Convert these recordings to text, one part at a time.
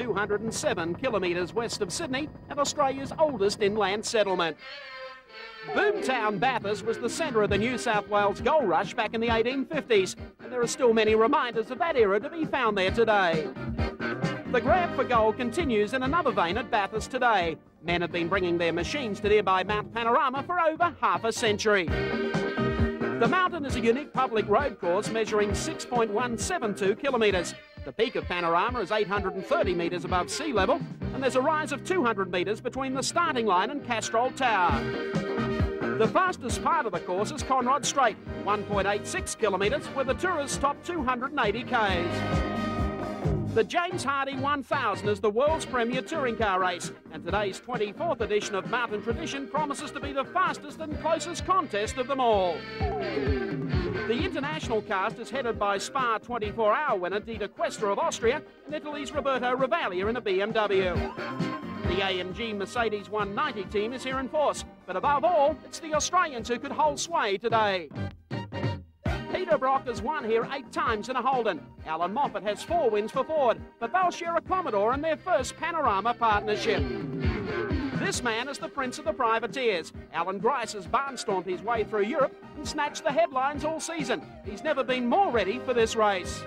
207 kilometres west of Sydney and Australia's oldest inland settlement. Boomtown Bathurst was the centre of the New South Wales gold rush back in the 1850s, and there are still many reminders of that era to be found there today. The grab for gold continues in another vein at Bathurst today. Men have been bringing their machines to nearby Mount Panorama for over half a century. The mountain is a unique public road course measuring 6.172 kilometres. The peak of Panorama is 830 metres above sea level, and there's a rise of 200 metres between the starting line and Castrol Tower. The fastest part of the course is Conrod Straight, 1.86 kilometres, where the tourists top 280 k's. The James Hardie 1000 is the world's premier touring car race, and today's 24th edition of Mountain Tradition promises to be the fastest and closest contest of them all. The international cast is headed by Spa 24-hour winner Dieter Quester of Austria and Italy's Roberto Ravaglia in a BMW. The AMG Mercedes 190 team is here in force, but above all, it's the Australians who could hold sway today. Peter Brock has won here 8 times in a Holden. Alan Moffat has 4 wins for Ford, but they'll share a Commodore in their first Panorama partnership. This man is the Prince of the Privateers. Alan Grice has barnstormed his way through Europe and snatched the headlines all season. He's never been more ready for this race.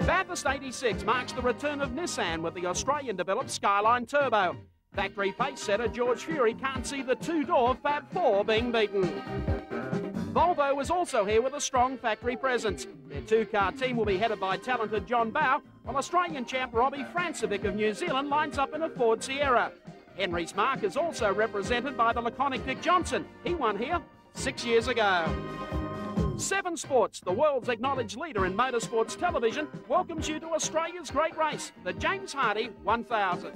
Bathurst 86 marks the return of Nissan with the Australian-developed Skyline Turbo. Factory pace setter George Fury can't see the 2-door Fab 4 being beaten. Volvo is also here with a strong factory presence. Their 2-car team will be headed by talented John Bowe, while Australian champ Robbie Francevic of New Zealand lines up in a Ford Sierra. Henry's Mark is also represented by the laconic Dick Johnson. He won here 6 years ago. 7 Sports, the world's acknowledged leader in motorsports television, welcomes you to Australia's great race, the James Hardie 1000.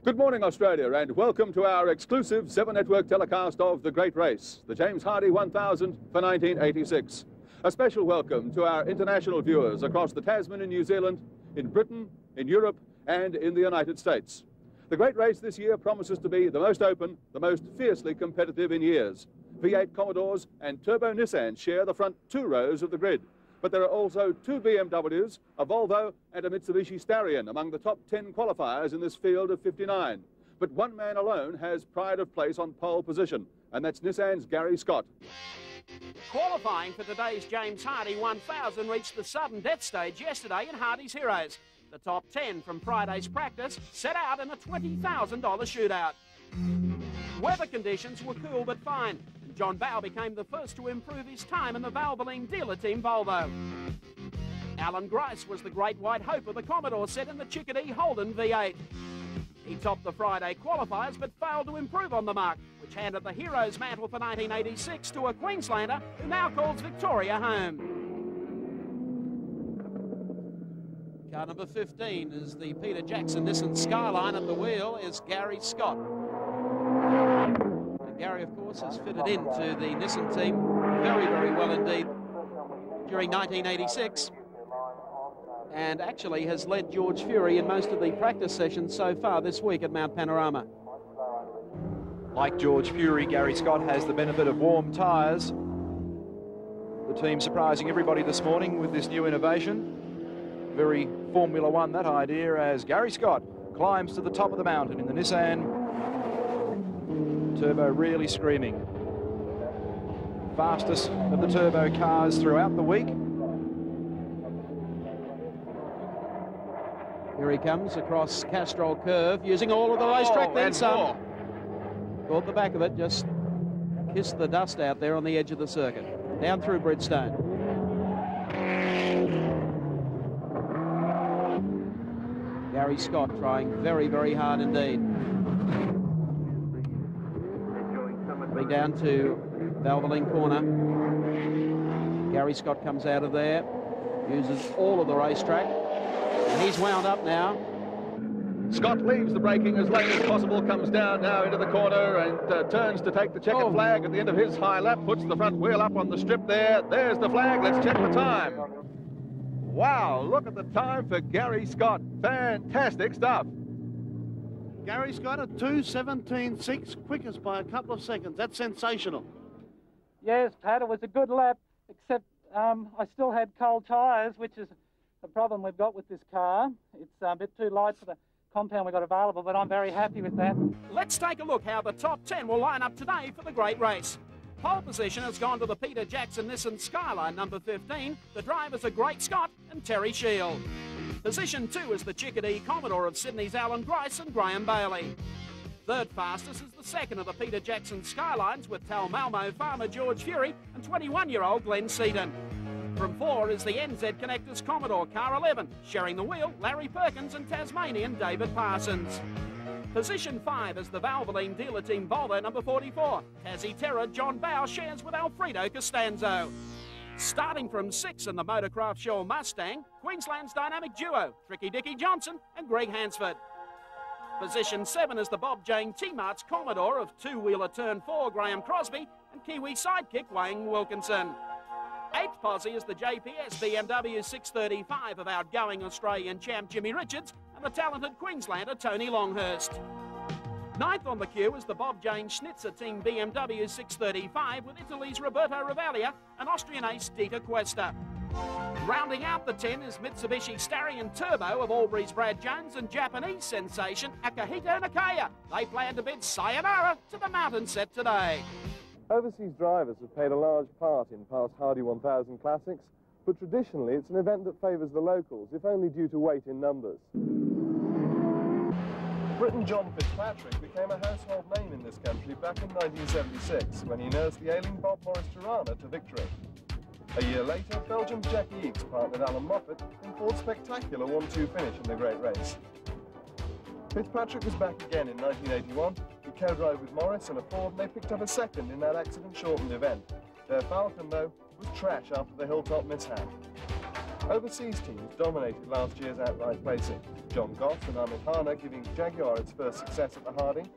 Good morning, Australia, and welcome to our exclusive 7 Network telecast of the great race, the James Hardie 1000 for 1986. A special welcome to our international viewers across the Tasman in New Zealand, in Britain, in Europe, and in the United States. The great race this year promises to be the most open, the most fiercely competitive in years. V8 Commodores and Turbo Nissans share the front 2 rows of the grid. But there are also 2 BMWs, a Volvo and a Mitsubishi Starion among the top 10 qualifiers in this field of 59. But one man alone has pride of place on pole position, and that's Nissan's Gary Scott. Qualifying for today's James Hardie 1000 reached the sudden death stage yesterday in Hardie's Heroes. The top 10 from Friday's practice set out in a $20,000 shootout. Weather conditions were cool but fine. John Bowe became the first to improve his time in the Valvoline dealer team Volvo. Alan Grice was the great white hope of the Commodore set in the Chickadee Holden V8. He topped the Friday qualifiers but failed to improve on the mark, which handed the Heroes mantle for 1986 to a Queenslander who now calls Victoria home. Car number 15 is the Peter Jackson Nissan Skyline. At the wheel is Gary Scott. Gary, of course, has fitted into the Nissan team very, very well indeed during 1986, and actually has led George Fury in most of the practice sessions so far this week at Mount Panorama. Like George Fury, Gary Scott has the benefit of warm tyres. The team surprising everybody this morning with this new innovation. Very Formula One, that idea, as Gary Scott climbs to the top of the mountain in the Nissan Turbo, really screaming. Fastest of the turbo cars throughout the week. Here he comes across Castrol Curve, using all of the racetrack then some. Caught the back of it, just kissed the dust out there on the edge of the circuit. Down through Bridgestone. Gary Scott trying very, very hard indeed. Coming down to Valvoline Corner. Gary Scott comes out of there, uses all of the racetrack, and he's wound up now. Scott leaves the braking as late as possible, comes down now into the corner and turns to take the checkered flag at the end of his high lap, puts the front wheel up on the strip there. There's the flag. Let's check the time. Wow, look at the time for Gary Scott. Fantastic stuff. Gary Scott at 2:17.6, quickest by a couple of seconds. That's sensational. Yes, Pat, it was a good lap, except I still had cold tyres, which is the problem we've got with this car. It's a bit too light for the compound we've got available, but I'm very happy with that. Let's take a look how the top 10 will line up today for the great race. Pole position has gone to the Peter Jackson Nissan Skyline number 15. The drivers are Great Scott and Terry Shield. Position 2 is the Chickadee Commodore of Sydney's Alan Grice and Graham Bailey. Third fastest is the second of the Peter Jackson Skylines with Tal Malmo farmer George Fury and 21-year-old Glenn Seaton. From 4 is the NZ Connectors Commodore Car 11, sharing the wheel Larry Perkins and Tasmanian David Parsons. Position 5 is the Valvoline dealer team Volvo number 44. Tassie Terror John Bow shares with Alfredo Costanzo. Starting from 6 in the Motorcraft Show Mustang, Queensland's dynamic duo Tricky Dicky Johnson and Greg Hansford. Position 7 is the Bob Jane T-Mart's Commodore of two-wheeler turn 4 Graham Crosby and Kiwi sidekick Wayne Wilkinson. 8th posse is the JPS BMW 635 of outgoing Australian champ Jimmy Richards and the talented Queenslander Tony Longhurst. 9th on the queue is the Bob Jane Schnitzer Team BMW 635 with Italy's Roberto Ravaglia and Austrian ace Dieter Cuesta. Rounding out the 10 is Mitsubishi Starion Turbo of Albury's Brad Jones and Japanese sensation Akihito Nakaya. They plan to bid sayonara to the mountain set today. Overseas drivers have played a large part in past Hardy 1000 classics, but traditionally it's an event that favours the locals, if only due to weight in numbers. Briton John Fitzpatrick became a household name in this country back in 1976 when he nursed the ailing Bob Morris Tirana to victory. A year later, Belgium's Jackie Eakes partnered Alan Moffat in Ford's spectacular 1-2 finish in the Great Race. Fitzpatrick was back again in 1981. He co-drove with Morris and a Ford, and they picked up a second in that accident-shortened event. Their Falcon, though, was trash after the hilltop mishap. Overseas teams dominated last year's outright placing. John Goss and Ahmed Hana giving Jaguar its first success at the Harding.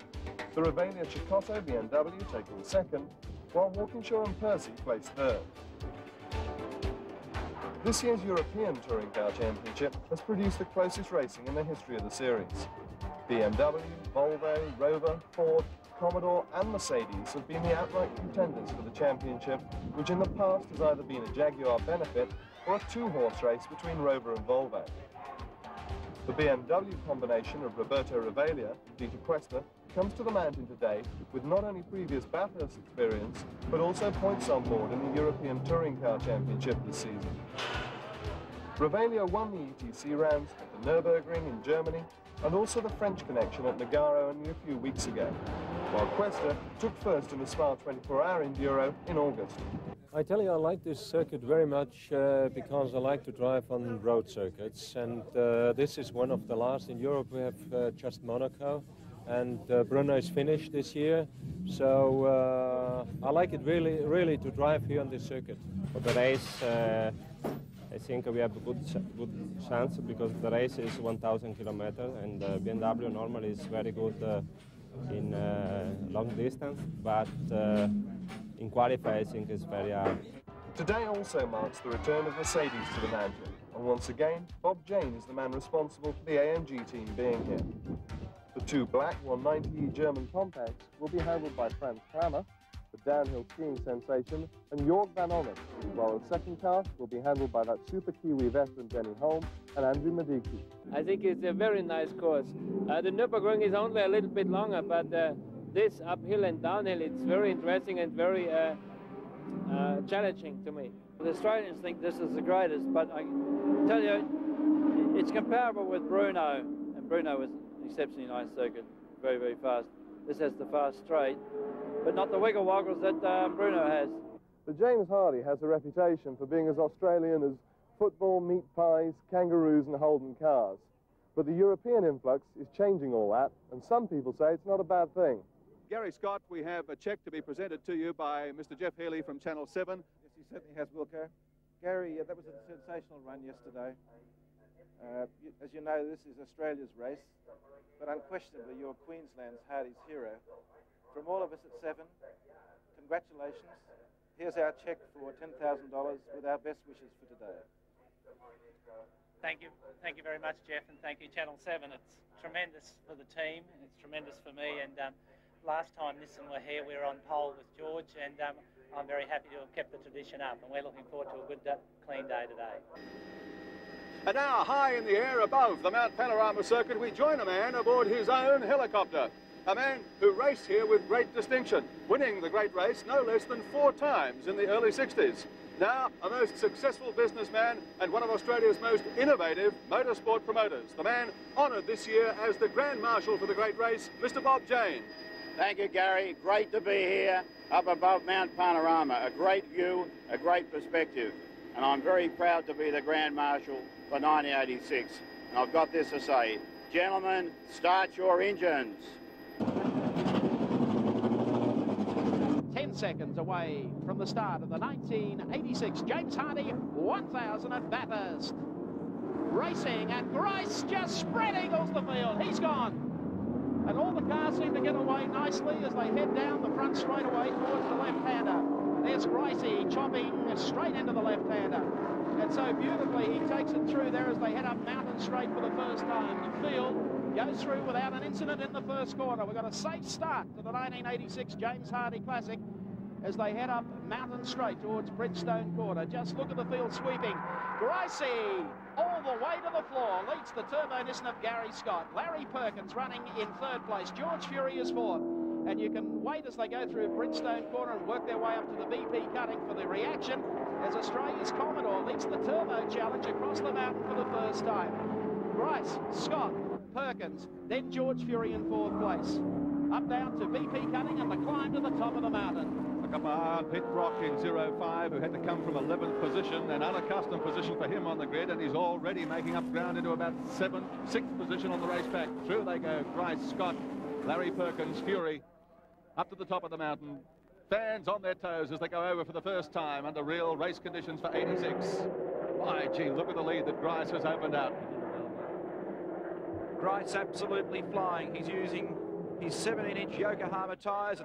The Ravaglia Chicotto BMW taking second, while Walkinshaw and Percy placed third. This year's European Touring Car Championship has produced the closest racing in the history of the series. BMW, Volvo, Rover, Ford, Commodore and Mercedes have been the outright contenders for the championship, which in the past has either been a Jaguar benefit or a two-horse race between Rover and Volvo. The BMW combination of Roberto Ravaglia and Dieter Cuesta comes to the mountain today with not only previous Bathurst experience, but also points on board in the European Touring Car Championship this season. Ravaglia won the ETC rounds at the Nürburgring in Germany and also the French connection at Nogaro only a few weeks ago, while Cuesta took first in the Spa 24-hour Enduro in August. I tell you, I like this circuit very much because I like to drive on road circuits, and this is one of the last in Europe. We have just Monaco, and Brno is finished this year, so I like it really to drive here on this circuit. For the race, I think we have a good chance because the race is 1,000 kilometers, and BMW normally is very good in long distance, but in qualifying, I think it's very hard. Today also marks the return of Mercedes to the mountain, and once again, Bob Jane is the man responsible for the AMG team being here. The two black 190E German compacts will be handled by Franz Kramer, the downhill skiing sensation, and Jorg van Ongen, while the second car will be handled by that super Kiwi veteran Denny Holm and Andrew Mediki. I think it's a very nice course. The Nürburgring is only a little bit longer, but this uphill and downhill, it's very interesting and very challenging to me. The Australians think this is the greatest, but I tell you, it's comparable with Brno, and Brno was an exceptionally nice circuit, very, very fast. This has the fast straight, but not the wiggle woggles that Brno has. The James Hardy has a reputation for being as Australian as football, meat pies, kangaroos and Holden cars. But the European influx is changing all that, and some people say it's not a bad thing. Gary Scott, we have a cheque to be presented to you by Mr. Jeff Healy from Channel 7. Yes, he certainly has, Wilco. Gary, that was a sensational run yesterday. As you know, this is Australia's race, but unquestionably you're Queensland's Hardy's hero. From all of us at 7, congratulations. Here's our cheque for $10,000 with our best wishes for today. Thank you very much, Jeff, and thank you, Channel 7. It's tremendous for the team, and it's tremendous for me, and last time Nissan were here, we were on pole with George, and I'm very happy to have kept the tradition up, and we're looking forward to a good, clean day today. And now, high in the air above the Mount Panorama circuit, we join a man aboard his own helicopter. A man who raced here with great distinction, winning the great race no less than 4 times in the early 60s. Now, a most successful businessman and one of Australia's most innovative motorsport promoters. The man honoured this year as the Grand Marshal for the great race, Mr. Bob Jane. Thank you, Gary. Great to be here up above Mount Panorama. A great view, a great perspective. And I'm very proud to be the Grand Marshal for 1986. And I've got this to say. Gentlemen, start your engines. 10 seconds away from the start of the 1986 James Hardy 1000 at Bathurst. Racing, and Grice just spread eagles the field. He's gone. And all the cars seem to get away nicely as they head down the front straightaway towards the left-hander. There's Gracey chopping straight into the left-hander. And so beautifully he takes it through there as they head up Mountain Straight for the first time. The field goes through without an incident in the first corner. We've got a safe start to the 1986 James Hardy Classic as they head up Mountain Straight towards Bridgestone Corner. Just look at the field sweeping. Grayson all the way to the floor, leads the Turbo Nissan of Gary Scott. Larry Perkins running in 3rd place. George Fury is 4th. And you can wait as they go through Bridgestone Corner and work their way up to the BP cutting for the reaction as Australia's Commodore leads the Turbo Challenge across the mountain for the first time. Grice, Scott, Perkins, then George Fury in 4th place. Up down to BP cutting and the climb to the top of the mountain. Look up behind Pete Brock in 05, who had to come from 11th position, an unaccustomed position for him on the grid, and he's already making up ground into about 6th position on the race pack. Through they go, Grice, Scott, Larry Perkins, Fury, up to the top of the mountain. Fans on their toes as they go over for the first time under real race conditions for 86. My gee, look at the lead that Grice has opened up. Grice absolutely flying. He's using his 17-inch Yokohama tyres.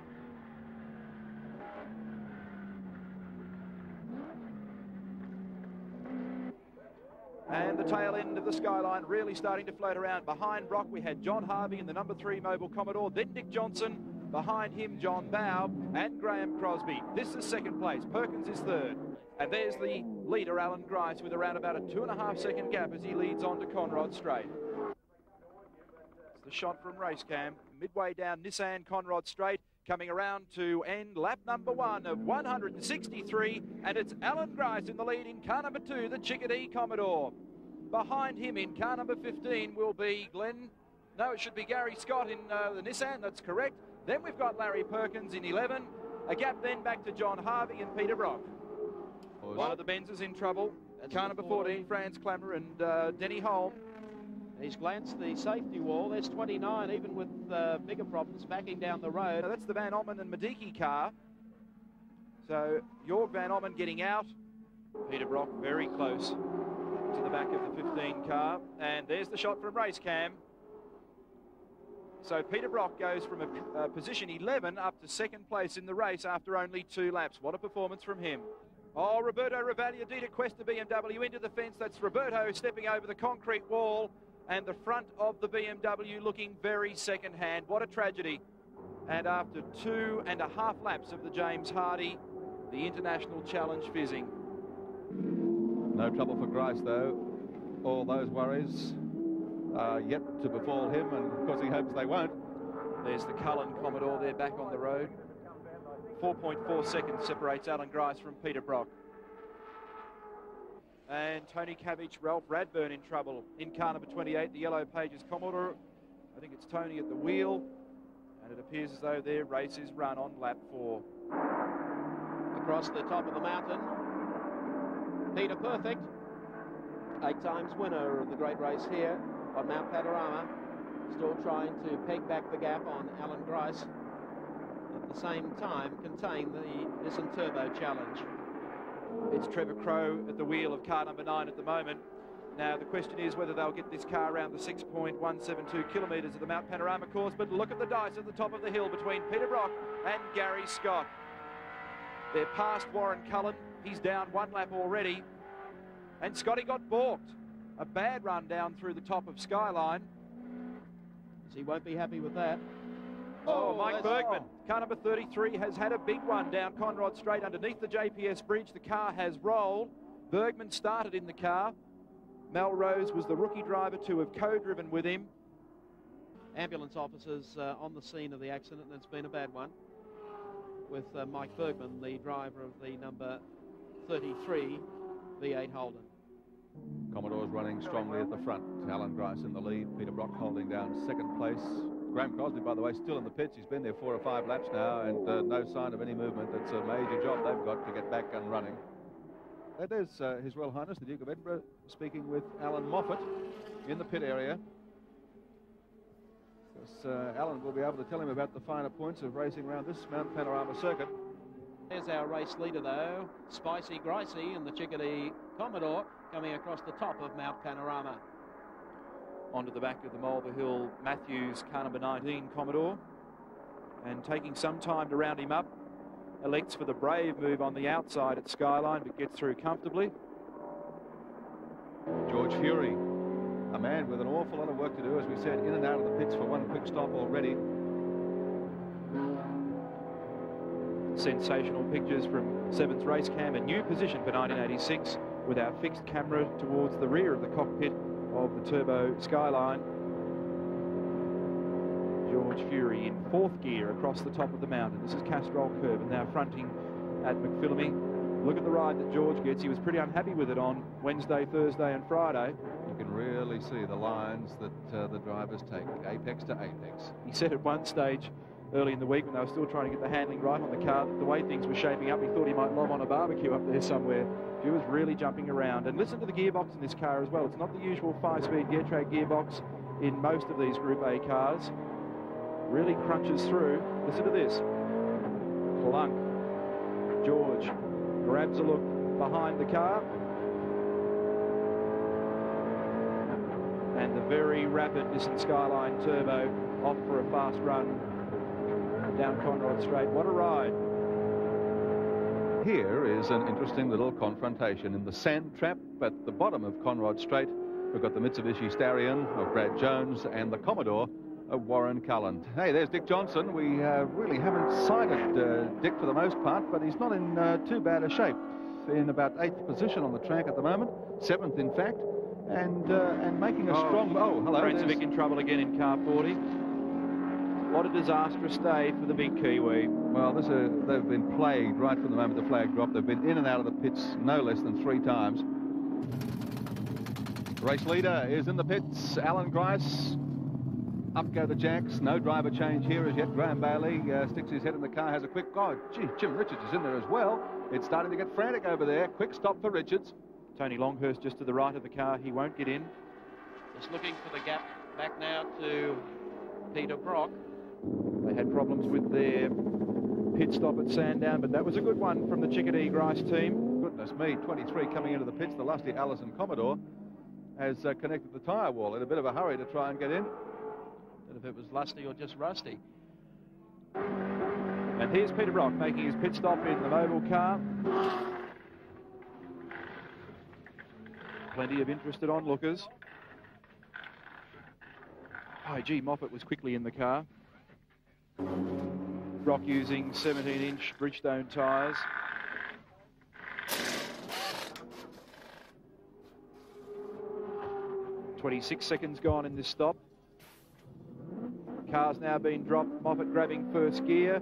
And the tail end of the skyline really starting to float around. Behind Brock, we had John Harvey in the number 3 Mobile Commodore, then Dick Johnson. Behind him, John Bowe and Graham Crosby. This is 2nd place. Perkins is 3rd. And there's the leader, Alan Grice, with around about a 2.5-second gap as he leads on to Conrod Straight. It's the shot from race cam. Midway down Nissan Conrod Straight, coming around to end lap number 1 of 163. And it's Alan Grice in the lead in car number 2, the Chickadee Commodore. Behind him in car number 15 will be it should be Gary Scott in the Nissan, that's correct. Then we've got Larry Perkins in 11. A gap then back to John Harvey and Peter Brock. One of the Benzes in trouble. Car number 14, Franz Klammer and Denny Holm. He's glanced the safety wall. There's 29, even with bigger problems backing down the road. Now that's the Van Ommen and Mediki car. So Jorg Van Ommen getting out. Peter Brock very close to the back of the 15 car. And there's the shot from race cam. So Peter Brock goes from a position 11 up to 2nd place in the race after only 2 laps. What a performance from him. Oh, Roberto Ravaglia, Dieter Questa BMW into the fence. That's Roberto stepping over the concrete wall, and the front of the BMW looking very second-hand. What a tragedy. And after 2.5 laps of the James Hardy, the International Challenge fizzing. No trouble for Grice, though. All those worries are yet to befall him, and of course he hopes they won't. There's the Cullen Commodore there back on the road. 4.4 seconds separates Alan Grice from Peter Brock. And Tony Cavich, Ralph Radburn in trouble in car number 28, the Yellow Pages Commodore. I think it's Tony at the wheel, and it appears as though their race is run on lap 4. Across the top of the mountain, Peter Perfect, 8 times winner of the great race here on Mount Panorama, still trying to peg back the gap on Alan Grice. At the same time, contain the Nissan Turbo Challenge. It's Trevor Crowe at the wheel of car number 9 at the moment. Now the question is whether they'll get this car around the 6.172 kilometres of the Mount Panorama course, but look at the dice at the top of the hill between Peter Brock and Gary Scott. They're past Warren Cullen. He's down 1 lap already. And Scotty got balked. A bad run down through the top of Skyline. He won't be happy with that. Oh, Mike Bergman, car number 33, has had a big one down Conrod Straight underneath the JPS bridge. The car has rolled. Bergman started in the car. Melrose was the rookie driver to have co-driven with him. Ambulance officers on the scene of the accident, and it's been a bad one, with Mike Bergman, the driver of the number 33 V8 Holden. Commodore's running strongly at the front. Alan Grice in the lead. Peter Brock holding down second place. Graham Crosby, by the way, still in the pits. He's been there 4 or 5 laps now, and no sign of any movement. It's a major job they've got to get back and running. There's His Royal Highness, the Duke of Edinburgh, speaking with Alan Moffat in the pit area. Alan will be able to tell him about the finer points of racing around this Mount Panorama circuit. There's our race leader, though, Spicy Gricey and the Chickadee Commodore coming across the top of Mount Panorama. Onto the back of the Mulver Hill Matthews car number 19 Commodore, and taking some time to round him up. Elects for the brave move on the outside at Skyline, but gets through comfortably. George Fury, a man with an awful lot of work to do, as we said, in and out of the pits for one quick stop already. Sensational pictures from Sevens Race Cam, a new position for 1986 with our fixed camera towards the rear of the cockpit of the Turbo Skyline. George Fury in 4th gear across the top of the mountain. This is Castrol Curve, and now fronting at McPhillamy. Look at the ride that George gets. He was pretty unhappy with it on Wednesday, Thursday and Friday. You can really see the lines that the drivers take, apex to apex. He said at one stage early in the week when they were still trying to get the handling right on the car, that the way things were shaping up, he thought he might lob on a barbecue up there somewhere. He was really jumping around. And listen to the gearbox in this car as well. It's not the usual 5-speed Geartrack gearbox in most of these Group A cars. Really crunches through. Listen to this. Clunk. George grabs a look behind the car. And the very rapid Nissan Skyline Turbo off for a fast run down Conrod Straight. What a ride. Here is an interesting little confrontation in the sand trap at the bottom of Conrod Straight. We've got the Mitsubishi Starion of Brad Jones and the Commodore of Warren Cullen. Hey, there's Dick Johnson. We really haven't sighted Dick for the most part, but he's not in too bad a shape. In about 8th position on the track at the moment, 7th in fact, and making a strong... Oh, hello. Francovic in trouble again in car 40. What a disastrous day for the big Kiwi. Well, they've been plagued right from the moment the flag dropped. They've been in and out of the pits no less than 3 times. The race leader is in the pits, Alan Grice. Up go the Jacks. No driver change here as yet. Graham Bailey sticks his head in the car, has a quick... Oh, gee, Jim Richards is in there as well. It's starting to get frantic over there. Quick stop for Richards. Tony Longhurst just to the right of the car. He won't get in. Just looking for the gap back now to Peter Brock. They had problems with their pit stop at Sandown, but that was a good one from the Chickadee Grice team. Goodness me, 23 coming into the pits. The lusty Allison Commodore has connected the tyre wall in a bit of a hurry to try and get in. And if it was lusty or just rusty. And here's Peter Brock making his pit stop in the mobile car. Plenty of interested onlookers. Oh, gee, Moffat was quickly in the car. Brock using 17-inch Bridgestone tyres. .26 seconds gone in this stop. Car's now been dropped. Moffat grabbing first gear.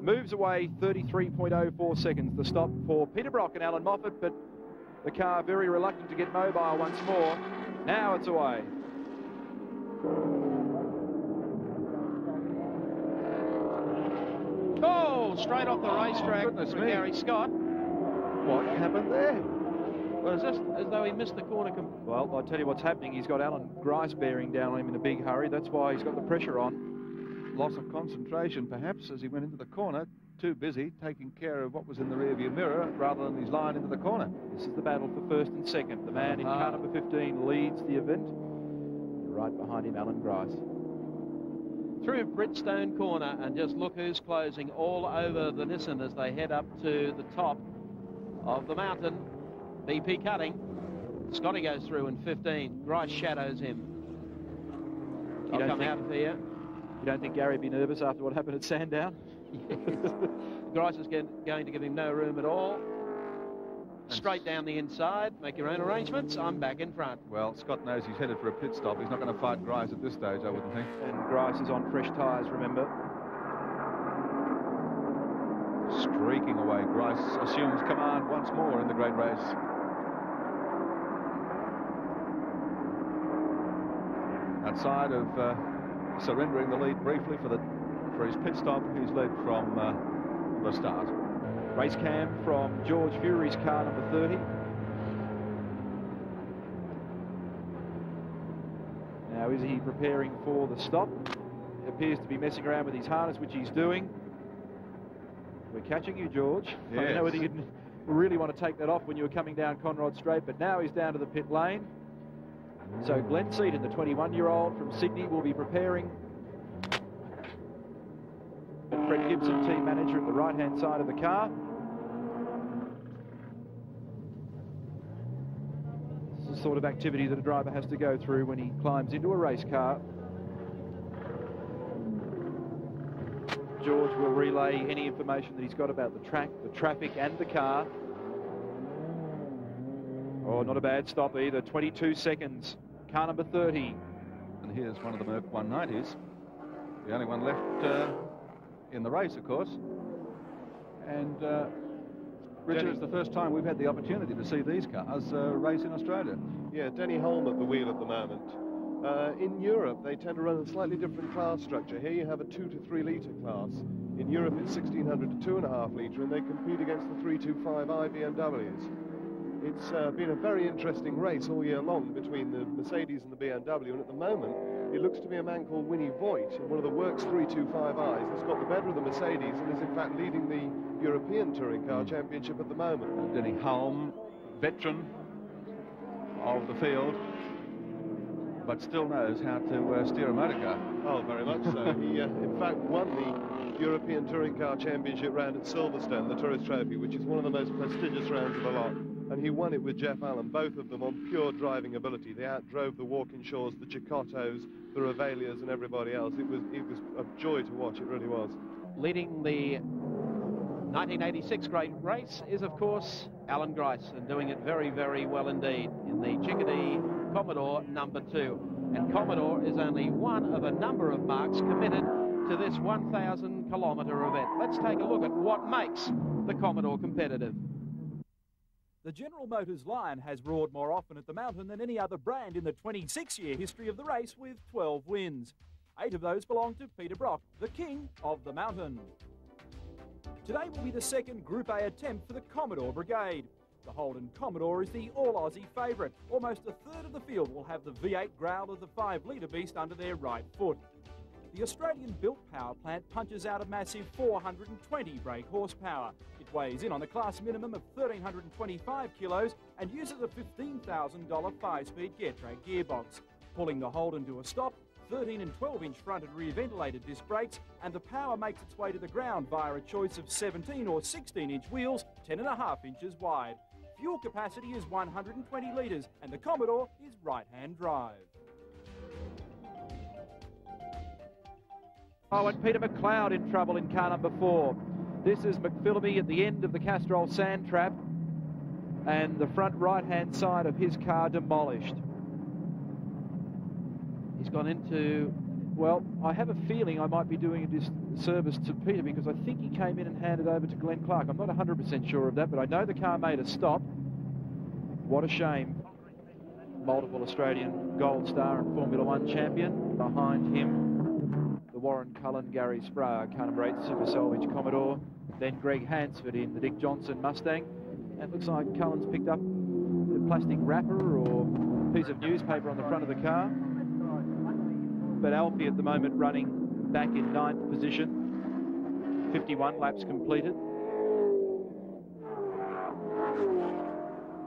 Moves away 33.04 seconds. The stop for Peter Brock and Alan Moffat, but the car very reluctant to get mobile once more. Now it's away. Oh, straight off the racetrack for Gary Scott. What happened there? Well, it's just as though he missed the corner. Well, I'll tell you what's happening. He's got Alan Grice bearing down on him in a big hurry. That's why he's got the pressure on. Loss of concentration, perhaps, as he went into the corner. Too busy taking care of what was in the rearview mirror rather than his line into the corner. This is the battle for first and second. The man in car number 15 leads the event. Right behind him, Alan Grice. Through Bridgestone Corner, and just look who's closing all over the Nissan as they head up to the top of the mountain. BP cutting. Scotty goes through in 15. Grice shadows him. I'll come out of here. You don't think Gary would be nervous after what happened at Sandown? Yes. Grice is going to give him no room at all. straight down the inside, make your own arrangements. I'm back in front. Well, Scott knows he's headed for a pit stop. He's not going to fight Grice at this stage, I wouldn't think. And Grice is on fresh tyres, remember. Streaking away, Grice assumes command once more in the great race. Outside of surrendering the lead briefly for his pit stop, he's led from the start. Race cam from George Fury's car, number 30. Now, is he preparing for the stop? He appears to be messing around with his harness, which he's doing. We're catching you, George. Yes. I don't know whether you really want to take that off when you were coming down Conrod Straight, but now he's down to the pit lane. So Glenn Seaton, the 21-year-old from Sydney, will be preparing. And Fred Gibson, team manager, at the right-hand side of the car. This is the sort of activity that a driver has to go through when he climbs into a race car. George will relay any information that he's got about the track, the traffic and the car. Oh, not a bad stop either. 22 seconds. Car number 30. And here's one of the Merc 190s. The only one left in the race, of course. And Richard, it's the first time we've had the opportunity to see these cars race in Australia. Yeah, Denny Holm at the wheel at the moment. In Europe, they tend to run a slightly different class structure. Here you have a 2 to 3 litre class. In Europe, it's 1600 to 2.5 litre, and they compete against the 325i BMWs. It's been a very interesting race all year long between the Mercedes and the BMW, and at the moment, it looks to be a man called Winnie Voigt in one of the Works 325i's that's got the better of the Mercedes and is in fact leading the European Touring Car Championship at the moment. Denny Holm, veteran of the field, but still knows how to steer a motor car. Oh, very much so. He, in fact, won the European Touring Car Championship round at Silverstone, the Tourist Trophy, which is one of the most prestigious rounds of the lot. And he won it with Jeff Allen, both of them on pure driving ability. They outdrove the Walkinshaws, the Cicottos, the Revelias, and everybody else. It was a joy to watch, it really was. Leading the 1986 great race is, of course, Alan Grice, and doing it very, very well indeed in the Chickadee Commodore number 2. And Commodore is only one of a number of marques committed to this 1,000-kilometre event. Let's take a look at what makes the Commodore competitive. The General Motors line has roared more often at the mountain than any other brand in the 26-year history of the race, with 12 wins. 8 of those belong to Peter Brock, the king of the mountain. Today will be the second Group A attempt for the Commodore Brigade. The Holden Commodore is the all-Aussie favourite. Almost a third of the field will have the V8 growl of the 5-litre beast under their right foot. The Australian-built power plant punches out a massive 420 brake horsepower. It weighs in on a class minimum of 1,325 kilos and uses a $15,000 5-speed Geartrack gearbox. Pulling the Holden to a stop, 13 and 12-inch front and rear ventilated disc brakes, and the power makes its way to the ground via a choice of 17 or 16-inch wheels, 10.5 inches wide. Fuel capacity is 120 litres, and the Commodore is right-hand drive. Oh, and Peter McLeod in trouble in car number 4. This is McPhillamy at the end of the Castrol sand trap, and the front right-hand side of his car demolished. He's gone into, well, I have a feeling I might be doing a disservice to Peter because I think he came in and handed over to Glenn Clark. I'm not 100% sure of that, but I know the car made a stop. What a shame. Multiple Australian Gold Star and Formula One champion. Behind him, the Warren Cullen Gary Sprague, car number 8 Super Salvage Commodore. Then Greg Hansford in the Dick Johnson Mustang. And it looks like Cullen's picked up a plastic wrapper or piece of newspaper on the front of the car. But Alfie at the moment running back in 9th position. 51 laps completed.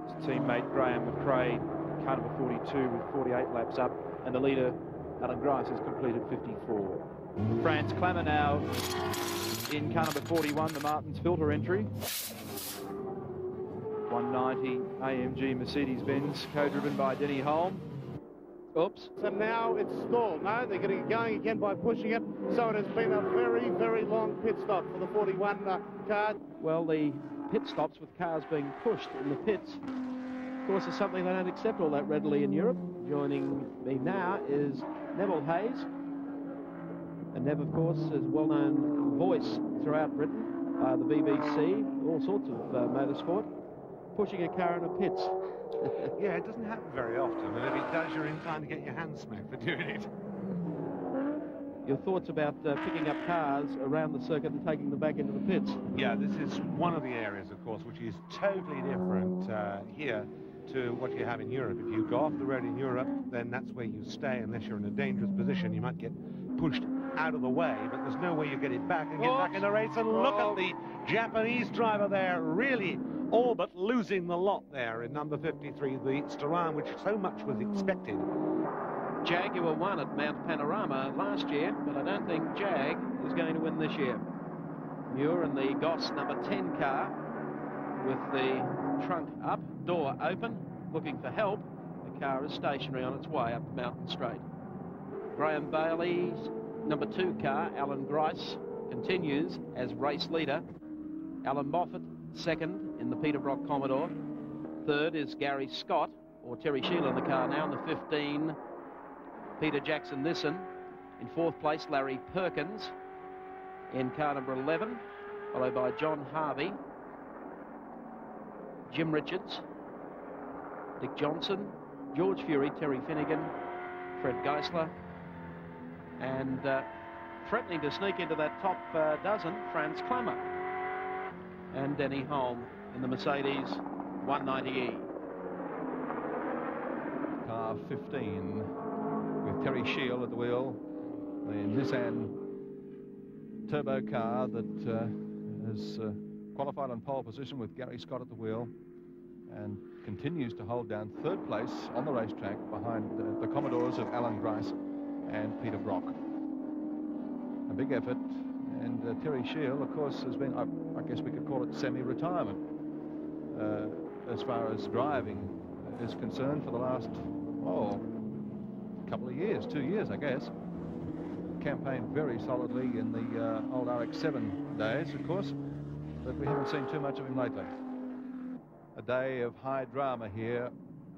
His teammate Graham McRae, car number 42 with 48 laps up. And the leader, Alan Grice, has completed 54. Franz Klammer now in car number 41, the Martins filter entry. 190 AMG Mercedes-Benz, co-driven by Denny Holm. Oops. So now it's stalled. No, they're going to get going again by pushing it. So it has been a very, very long pit stop for the 41 car. Well, the pit stops with cars being pushed in the pits. Of course, it's something they don't accept all that readily in Europe. Joining me now is Neville Hayes. And Nev, of course, is a well-known voice throughout Britain, the BBC, all sorts of motorsport, pushing a car in the pits. Yeah, it doesn't happen very often, and if it does, you're in time to get your hands smacked for doing it. Your thoughts about picking up cars around the circuit and taking them back into the pits? Yeah, this is one of the areas, of course, which is totally different here to what you have in Europe. If you go off the road in Europe, then that's where you stay unless you're in a dangerous position. You might get pushed out of the way, but there's no way you get it back and get back in the race. And look at the Japanese driver there, really all but losing the lot there in number 53, the Staran, which so much was expected. Jaguar won at Mount Panorama last year, but I don't think Jag is going to win this year. Muir in the Goss number 10 car with the trunk up, door open, looking for help. The car is stationary on its way up the mountain straight. Graham Bailey's number 2 car, Alan Grice, continues as race leader. Alan Moffat second in the Peter Brock Commodore. Third is Gary Scott, or Terry Sheila in the car now in the 15. Peter Jackson Nissan. In 4th place, Larry Perkins in car number 11, followed by John Harvey, Jim Richards, Dick Johnson, George Fury, Terry Finnegan, Fred Geisler, and threatening to sneak into that top dozen, Franz Klammer, and Denny Holm in the Mercedes 190E. Car 15 with Terry Shield at the wheel, the Nissan turbo car that has qualified on pole position with Gary Scott at the wheel and continues to hold down 3rd place on the racetrack behind the Commodores of Alan Grice and Peter Brock. A big effort, and Terry Shield, of course, has been, I guess we could call it semi-retirement as far as driving is concerned for the last, couple of years, 2 years, I guess. Campaigned very solidly in the old RX-7 days, of course, but we haven't seen too much of him lately. A day of high drama here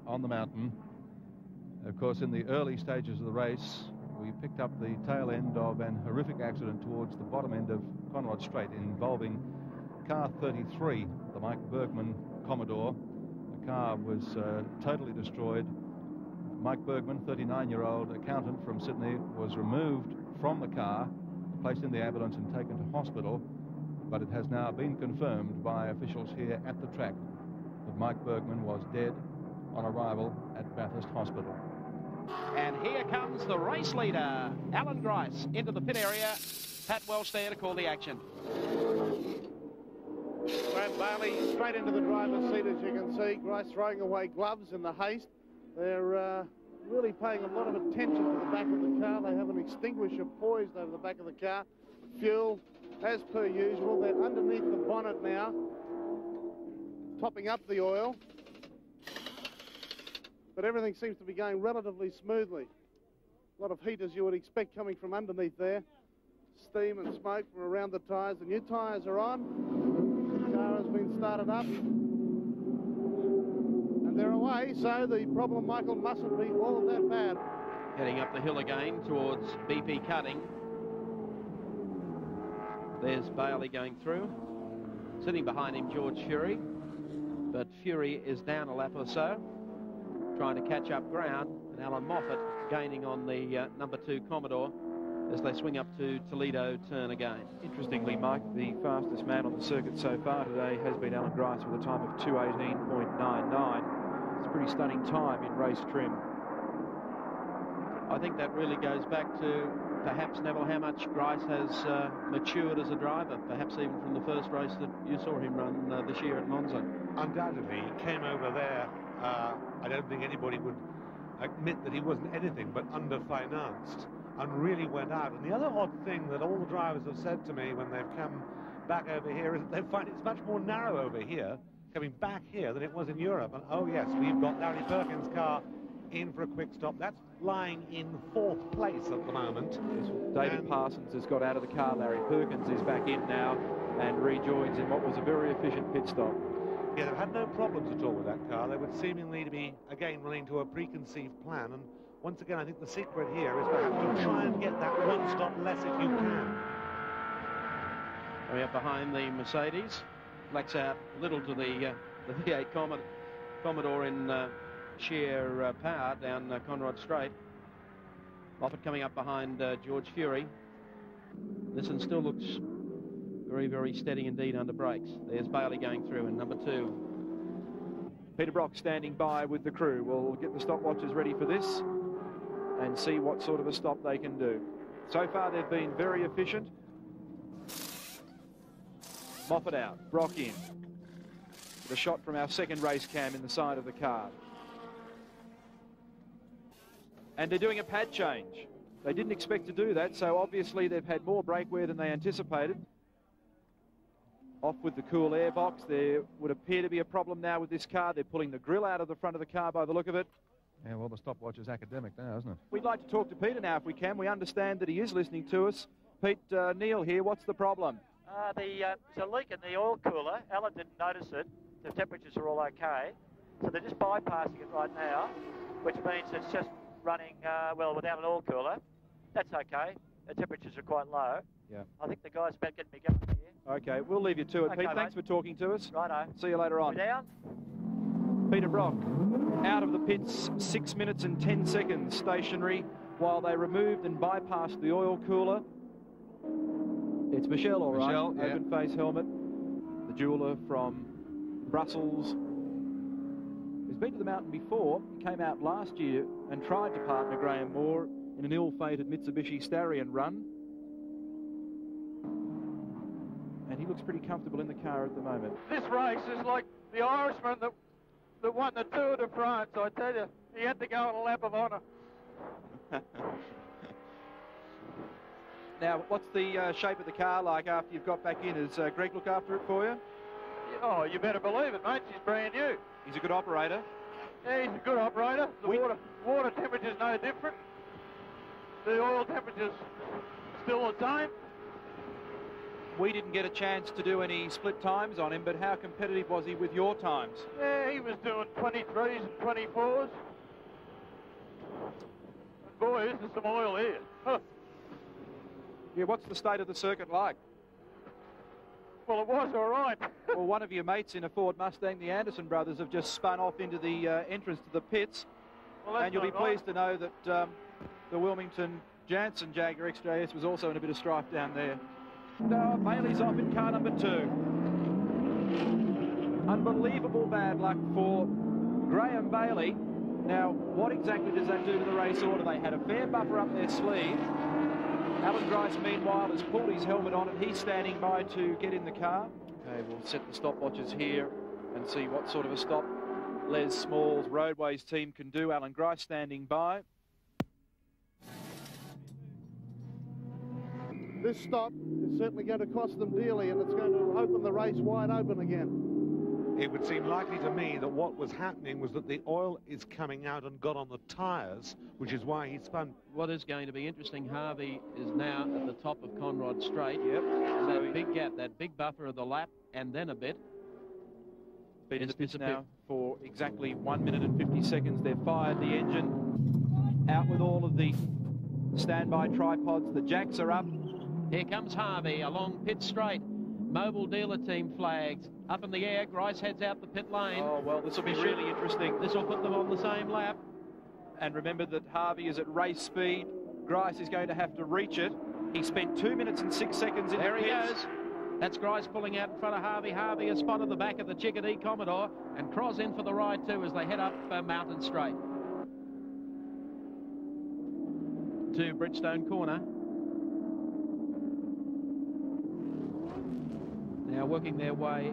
on the mountain. Of course, in the early stages of the race, we picked up the tail end of an horrific accident towards the bottom end of Conrod Straight involving car 33, the Mike Bergman Commodore. The car was totally destroyed. Mike Bergman, 39-year-old accountant from Sydney, was removed from the car, placed in the ambulance and taken to hospital, but it has now been confirmed by officials here at the track that Mike Bergman was dead on arrival at Bathurst Hospital. And here comes the race leader, Alan Grice, into the pit area. Pat Welsh there to call the action. Graham Bailey straight into the driver's seat, as you can see. Grice throwing away gloves in the haste. They're really paying a lot of attention to the back of the car. They have an extinguisher poised over the back of the car. Fuel, as per usual. They're underneath the bonnet now, topping up the oil. But everything seems to be going relatively smoothly. A lot of heat, as you would expect, coming from underneath there. Steam and smoke from around the tyres. The new tyres are on. The car has been started up. And they're away, so the problem, Michael, mustn't be all that bad. Heading up the hill again towards BP Cutting. There's Bailey going through. Sitting behind him, George Fury. But Fury is down a lap or so, trying to catch up ground, and Alan Moffat gaining on the number 2 Commodore as they swing up to Toledo turn again. Interestingly, Mike, the fastest man on the circuit so far today has been Alan Grice with a time of 2:18.99. It's a pretty stunning time in race trim. I think that really goes back to perhaps, Neville, how much Grice has matured as a driver, perhaps even from the first race that you saw him run this year at Monza. Undoubtedly, he came over there. I don't think anybody would admit that he wasn't anything but underfinanced, and really went out. And the other odd thing that all the drivers have said to me when they've come back over here is that they find it's much more narrow over here, coming back here, than it was in Europe. And oh yes, we've got Larry Perkins' car in for a quick stop. That's lying in 4th place at the moment. David Parsons has got out of the car. Larry Perkins is back in now. and rejoins in what was a very efficient pit stop. Yeah, they've had no problems at all with that car. They would seemingly to be, again, running to a preconceived plan. And once again, I think the secret here is perhaps to try and get that one stop less if you can. We are behind the Mercedes. Blacks out little to the V8 Commodore in sheer power down Conrod Straight. Moffat coming up behind George Fury. Nissan still looks very, very steady indeed under brakes. There's Bailey going through in number 2. Peter Brock standing by with the crew. We'll get the stopwatches ready for this and see what sort of a stop they can do. So far they've been very efficient. Moffat out, Brock in. The shot from our second race cam in the side of the car. And they're doing a pad change. They didn't expect to do that, so obviously they've had more brake wear than they anticipated. Off with the cool air box. There would appear to be a problem now with this car. They're pulling the grill out of the front of the car by the look of it. Yeah, well, the stopwatch is academic now, isn't it? We'd like to talk to Peter now if we can. We understand that he is listening to us. Pete, Neil here, what's the problem? There's a leak in the oil cooler. Alan didn't notice it. The temperatures are all okay. So they're just bypassing it right now, which means it's just running, well, without an oil cooler. That's okay. The temperatures are quite low. Yeah. I think the guy's about getting me going here. Okay, we'll leave you to it, Okay, Pete. mate. Thanks for talking to us. Righto. See you later on. We're down. Peter Brock out of the pits, 6 minutes and 10 seconds stationary while they removed and bypassed the oil cooler. It's Michelle, all right. Michelle, yeah. Open face helmet. The jeweller from Brussels. He's been to the mountain before. He came out last year and tried to partner Graham Moore in an ill-fated Mitsubishi Starion run. And he looks pretty comfortable in the car at the moment. This race is like the Irishman that won the Tour de France. I tell you, he had to go on a lap of honour. Now, what's the shape of the car like after you've got back in? Has Greg look after it for you? Oh, you better believe it, mate. She's brand new. He's a good operator. Yeah, he's a good operator. The water temperature's no different. The oil temperature's still the same. We didn't get a chance to do any split times on him, but how competitive was he with your times? Yeah, he was doing 23s and 24s. And boy, this is some oil here. Huh. Yeah, what's the state of the circuit like? Well, it was all right. Well, one of your mates in a Ford Mustang, the Anderson brothers, have just spun off into the entrance to the pits. Well, and you'll be pleased to know that the Wilmington Janssen Jaguar XJS was also in a bit of strife down there. Now, Bailey's off in car number 2. Unbelievable bad luck for Graham Bailey. Now, what exactly does that do to the race order? They had a fair buffer up their sleeve. Alan Grice, meanwhile, has pulled his helmet on and he's standing by to get in the car. Okay, we'll set the stopwatches here and see what sort of a stop Les Small's Roadways team can do. Alan Grice standing by. This stop is certainly going to cost them dearly, and it's going to open the race wide open again. It would seem likely to me that what was happening was that the oil is coming out and got on the tyres, which is why he spun. What is going to be interesting, Harvey is now at the top of Conrod Straight. Yep. That big gap, that big buffer of the lap, and then a bit. Been in the pits now for exactly 1 minute and 50 seconds. They've fired the engine. Out with all of the standby tripods. The jacks are up. Here comes Harvey along pit straight. Mobile dealer team flags up in the air. Grice heads out the pit lane. Oh, well, this will be really interesting. This will put them on the same lap. And remember that Harvey is at race speed. Grice is going to have to reach it. He spent 2 minutes and 6 seconds in there the pits. He goes. That's Grice pulling out in front of Harvey. Harvey has spotted the back of the Chickadee Commodore, and Cross in for the ride too as they head up Mountain Straight to Bridgestone Corner. Now working their way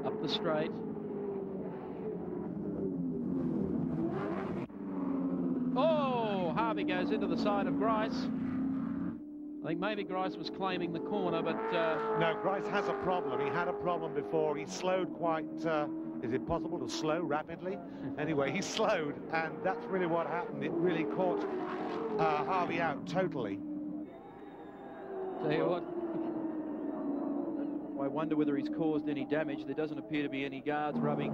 up the straight. Oh, Harvey goes into the side of Grice. I think maybe Grice was claiming the corner, but... No, Grice has a problem. He had a problem before. He slowed quite... is it possible to slow rapidly? Anyway, he slowed, and that's really what happened. It really caught Harvey out totally. Tell you what, I wonder whether he's caused any damage. There doesn't appear to be any guards rubbing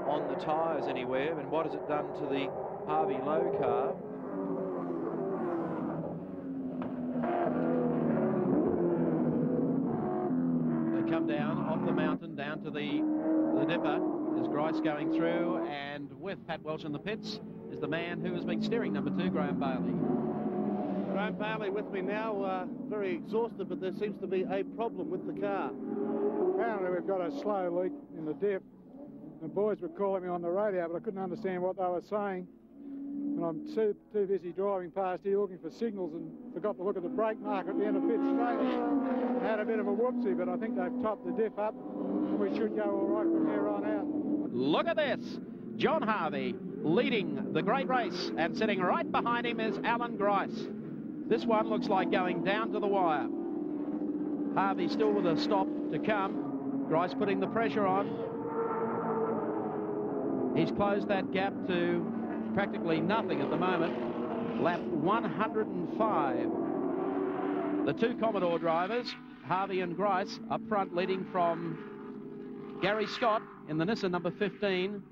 on the tyres anywhere. And what has it done to the Harvey Lowe car? They come down off the mountain, down to the dipper. There's Grice going through, and with Pat Welch in the pits is the man who has been steering number 2, Graham Bailey. Graham Bailey with me now, very exhausted, but there seems to be a problem with the car. Apparently we've got a slow leak in the diff. The boys were calling me on the radio, but I couldn't understand what they were saying. And I'm too busy driving past here looking for signals and forgot to look at the brake mark at the end of pit straight. Had a bit of a whoopsie, but I think they've topped the diff up, and we should go all right from here on out. Look at this. John Harvey leading the great race, and sitting right behind him is Alan Grice. This one looks like going down to the wire. Harvey still with a stop to come. Grice putting the pressure on. He's closed that gap to practically nothing at the moment. Lap 105. The 2 Commodore drivers, Harvey and Grice, up front, leading from Gary Scott in the Nissan number 15.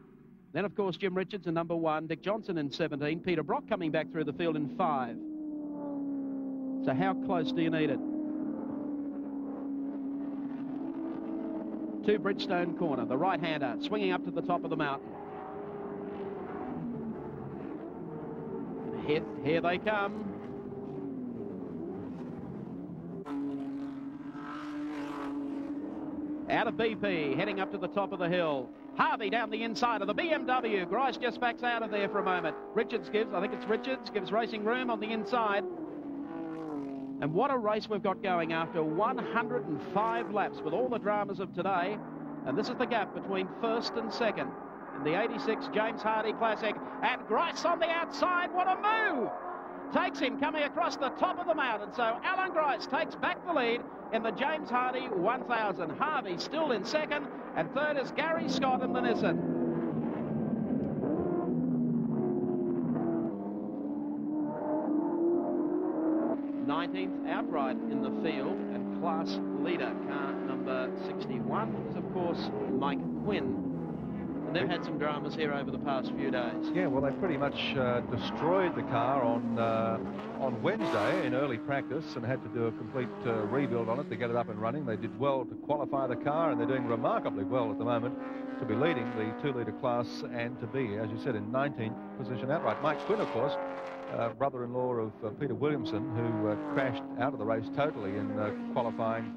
Then, of course, Jim Richards in number 1, Dick Johnson in 17, Peter Brock coming back through the field in 5. So how close do you need it? To Bridgestone Corner, the right-hander swinging up to the top of the mountain. And here they come. Out of BP, heading up to the top of the hill. Harvey down the inside of the BMW. Grice just backs out of there for a moment. Richards gives racing room on the inside. And what a race we've got going after 105 laps with all the dramas of today. And this is the gap between first and second in the 86 James Hardy Classic. And Grice on the outside, what a move! Takes him coming across the top of the mountain. So Alan Grice takes back the lead in the James Hardy 1000. Harvey still in second, and third is Gary Scott in the Nissan. 19th outright in the field, and class leader, car number 61, is of course Mike Quinn. And they've had some dramas here over the past few days. Yeah, well, they pretty much destroyed the car on Wednesday in early practice and had to do a complete rebuild on it to get it up and running. They did well to qualify the car, and they're doing remarkably well at the moment to be leading the 2-litre class and to be, as you said, in 19th position outright. Mike Quinn, of course, brother-in-law of Peter Williamson, who crashed out of the race totally in qualifying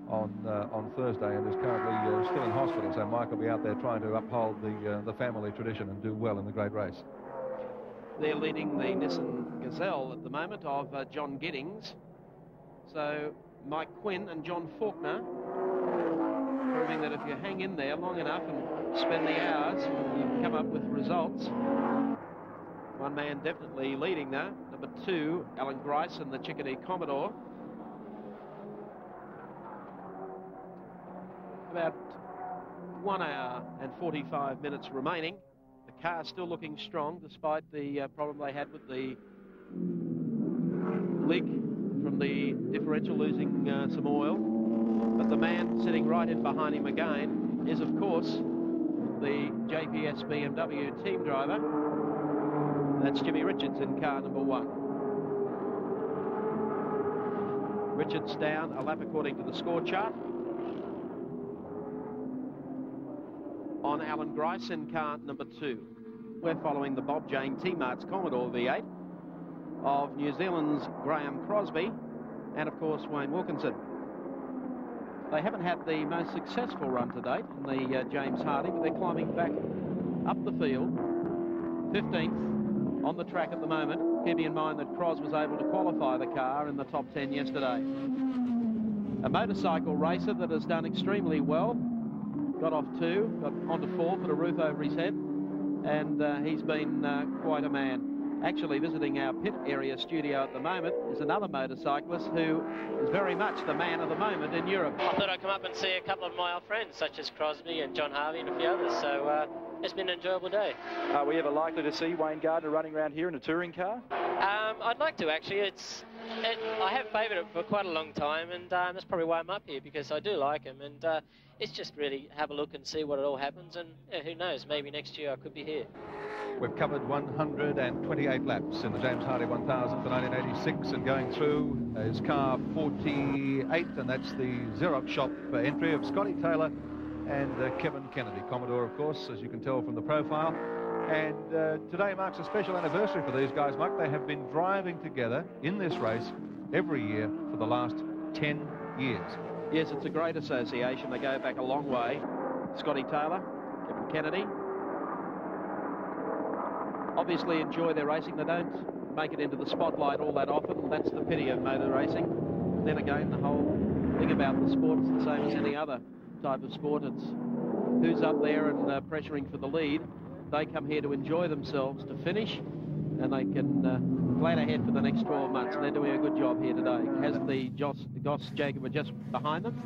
on Thursday and is currently still in hospital. So Mike will be out there trying to uphold the family tradition and do well in the great race. They're leading the Nissan Gazelle at the moment of John Giddings. So Mike Quinn and John Faulkner, proving that if you hang in there long enough and spend the hours, you can come up with results. One man definitely leading there, number 2, Alan Grice in the Chickadee Commodore. About 1 hour and 45 minutes remaining. The car still looking strong despite the problem they had with the leak from the differential, losing some oil. But the man sitting right in behind him again is, of course, the JPS BMW team driver. That's Jimmy Richards in car number 1. Richards down a lap according to the score chart on Alan Grice in car number 2. We're following the Bob Jane T-Mart's Commodore V8 of New Zealand's Graham Crosby and, of course, Wayne Wilkinson. They haven't had the most successful run to date in the James Hardy, but they're climbing back up the field. 15th on the track at the moment, keeping in mind that Cros was able to qualify the car in the top 10 yesterday. A motorcycle racer that has done extremely well. Got off 2, got onto 4, put a roof over his head, and he's been quite a man. Actually, visiting our pit area studio at the moment is another motorcyclist who is very much the man of the moment in Europe. I thought I'd come up and see a couple of my old friends, such as Crosby and John Harvey and a few others, so it's been an enjoyable day. Are we ever likely to see Wayne Gardner running around here in a touring car? I'd like to, actually. It's I have favoured it for quite a long time, and that's probably why I'm up here, because I do like him, and it's just really have a look and see what it all happens, and who knows, maybe next year I could be here. We've covered 128 laps in the James Hardie 1000 for 1986, and going through is car 48, and that's the Xerox shop entry of Scotty Taylor and Kevin Kennedy. Commodore, of course, as you can tell from the profile. And today marks a special anniversary for these guys, Mike. They have been driving together in this race every year for the last 10 years. Yes, it's a great association. They go back a long way. Scotty Taylor, Kevin Kennedy. Obviously enjoy their racing. They don't make it into the spotlight all that often. That's the pity of motor racing. But then again, the whole thing about the sport is the same as any other type of sport. It's who's up there and pressuring for the lead. They come here to enjoy themselves, to finish, and they can plan ahead for the next 12 months. And they're doing a good job here today. Has the Goss Jaguar just behind them.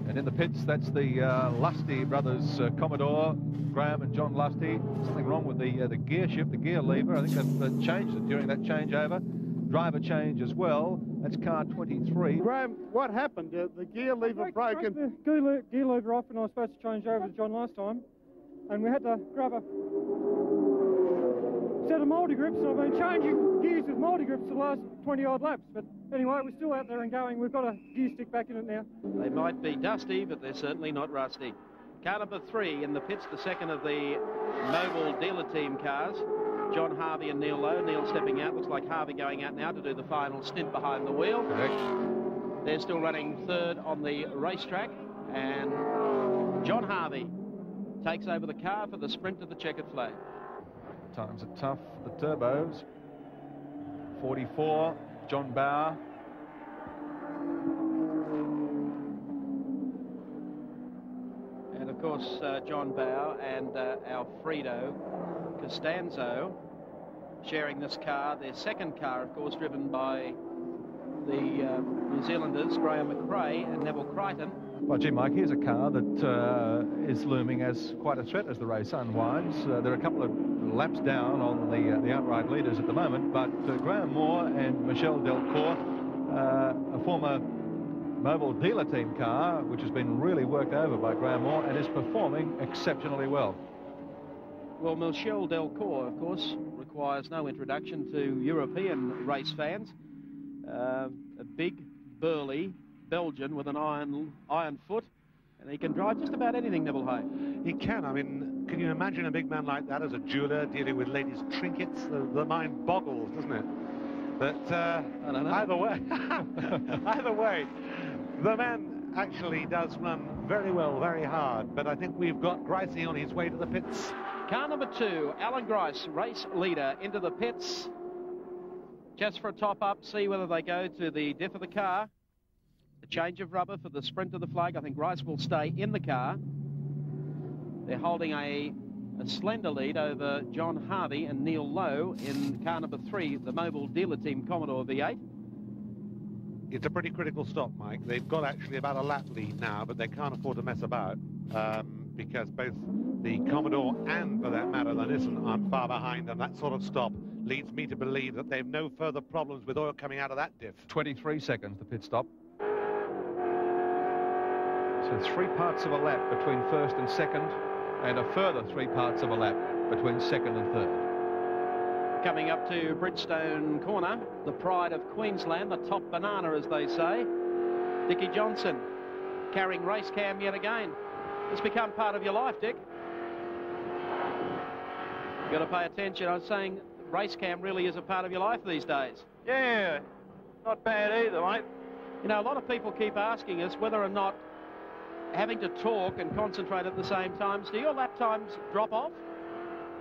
And in the pits, that's the Lusty brothers, Commodore, Graham and John Lusty. Something wrong with the gear shift, the gear lever. I think they've changed it during that changeover. Driver change as well. That's car 23. Graham, what happened? The gear lever broken. The gear lever off when I was supposed to change over to John last time. And we had to grab a set of multi-grips, and I've been changing gears with multi-grips for the last 20-odd laps. But anyway, we're still out there and going. We've got a gear stick back in it now. They might be dusty, but they're certainly not rusty. Car number 3 in the pits, the second of the Mobile dealer team cars. John Harvey and Neil Lowe. Neil stepping out. Looks like Harvey going out now to do the final stint behind the wheel. Correct. They're still running third on the racetrack. And John Harvey takes over the car for the sprint to the checkered flag. Times are tough, the turbos. 44, John Bauer. And of course, John Bauer and Alfredo Costanzo sharing this car. Their second car, of course, driven by the New Zealanders, Graham McRae and Neville Crichton. Well, gee, Mike, here's a car that is looming as quite a threat as the race unwinds. There are a couple of laps down on the outright leaders at the moment, but Graham Moore and Michel Delcourt, a former Mobile dealer team car, which has been really worked over by Graham Moore and is performing exceptionally well. Well, Michel Delcourt, of course, requires no introduction to European race fans. A big, burly Belgian with an iron foot, and he can drive just about anything, Neville Hay. He can. I mean, can you imagine a big man like that as a jeweler dealing with ladies' trinkets? The mind boggles, doesn't it? But I don't know. either way, the man actually does run very well, very hard. But I think we've got Grayson on his way to the pits. Car number 2, Alan Grice, race leader, into the pits. Just for a top-up, see whether they go to the diff of the car. A change of rubber for the sprint to the flag. I think Grice will stay in the car. They're holding a slender lead over John Harvey and Neil Lowe in car number 3, the Mobile dealer team Commodore V8. It's a pretty critical stop, Mike. They've got actually about a lap lead now, but they can't afford to mess about because both the Commodore and, for that matter, the Nissan aren't far behind, and that sort of stop leads me to believe that they've no further problems with oil coming out of that diff. 23 seconds, the pit stop. So 3 parts of a lap between first and second, and a further 3 parts of a lap between second and third. Coming up to Bridgestone Corner, the pride of Queensland, the top banana, as they say. Dickie Johnson carrying race cam yet again. It's become part of your life, Dick. You've got to pay attention. I was saying race cam really is a part of your life these days. Yeah, not bad either, mate. You know, a lot of people keep asking us whether or not having to talk and concentrate at the same times, do your lap times drop off?